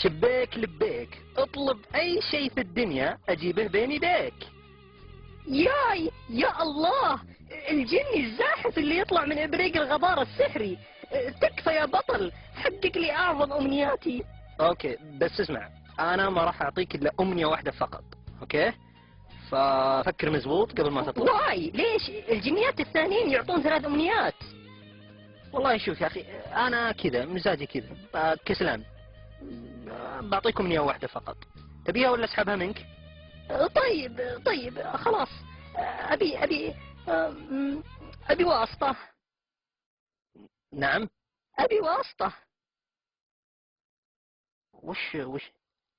شبيك لبيك، اطلب اي شيء في الدنيا اجيبه بين يديك. ياي يا الله، الجني الزاحف اللي يطلع من ابريق الغبار السحري. تكفى يا بطل، حقق لي اعظم امنياتي. اوكي بس اسمع، انا ما راح اعطيك الا امنية واحدة فقط، اوكي؟ ففكر مزبوط قبل ما تطلب. واي ليش الجنيات الثانيين يعطون 3 امنيات؟ والله شوف يا اخي، انا كذا مزاجي كذا، كسلان. بعطيكم امنية واحدة فقط، تبيها ولا اسحبها منك؟ طيب خلاص. ابي واسطة. نعم. ابي واسطة. وش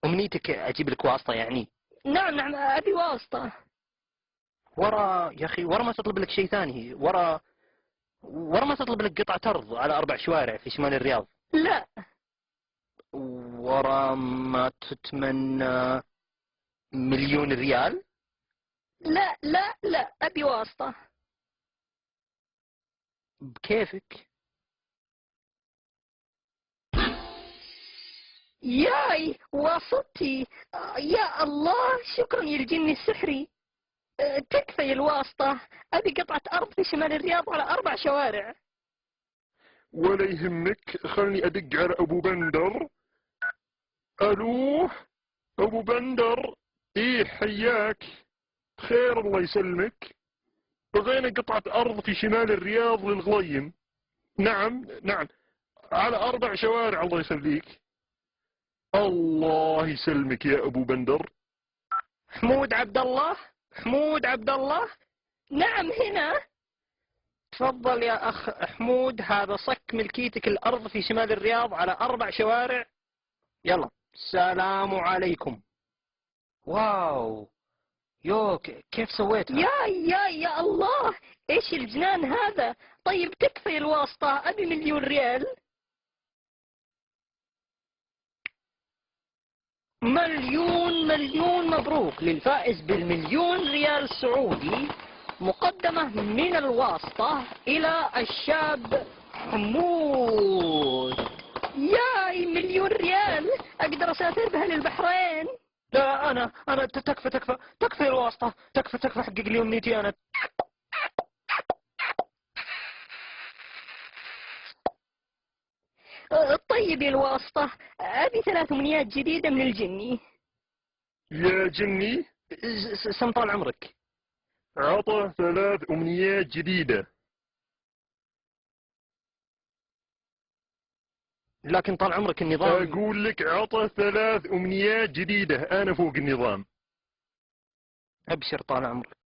امنيتك؟ اجيب لك واسطة يعني؟ نعم ابي واسطة. ورا يا اخي، ورا ما تطلب لك شيء ثاني، ورا ما تطلب لك قطعة ارض على 4 شوارع في شمال الرياض. لا ورا ما تتمنى 1,000,000 ريال. لا ابي واسطة. بكيفك. ياي واسطتي. يا الله، شكرا يا الجني السحري. تكفي الواسطة، ابي قطعة ارض في شمال الرياض على 4 شوارع. ولا يهمك، خلني ادق على ابو بندر. الو ابو بندر، ايه حياك؟ خير الله يسلمك. بغينا قطعة ارض في شمال الرياض للغليم. نعم على 4 شوارع الله يخليك. الله يسلمك يا ابو بندر. حمود عبد الله. نعم هنا. تفضل يا اخ حمود، هذا صك ملكيتك الارض في شمال الرياض على 4 شوارع. يلا سلام عليكم. واو، كيف سويتها؟ يا الله، ايش الجنان هذا؟ طيب تكفي الواسطة، ابي 1,000,000 ريال. مليون مبروك للفائز ب1,000,000 ريال سعودي، مقدمة من الواسطة إلى الشاب حمود. ياي 1,000,000 ريال، اقدر اسافر بها للبحرين. لا أنا تكفي الواسطة، تكفي حقق لي أمنيتي أنا. طيب يا الواسطة، ابي 3 امنيات جديدة من الجني. يا جني، سم طال عمرك. عطى 3 امنيات جديدة. لكن طال عمرك النظام. اقول لك عطى 3 امنيات جديدة، انا فوق النظام. أبشر طال عمرك.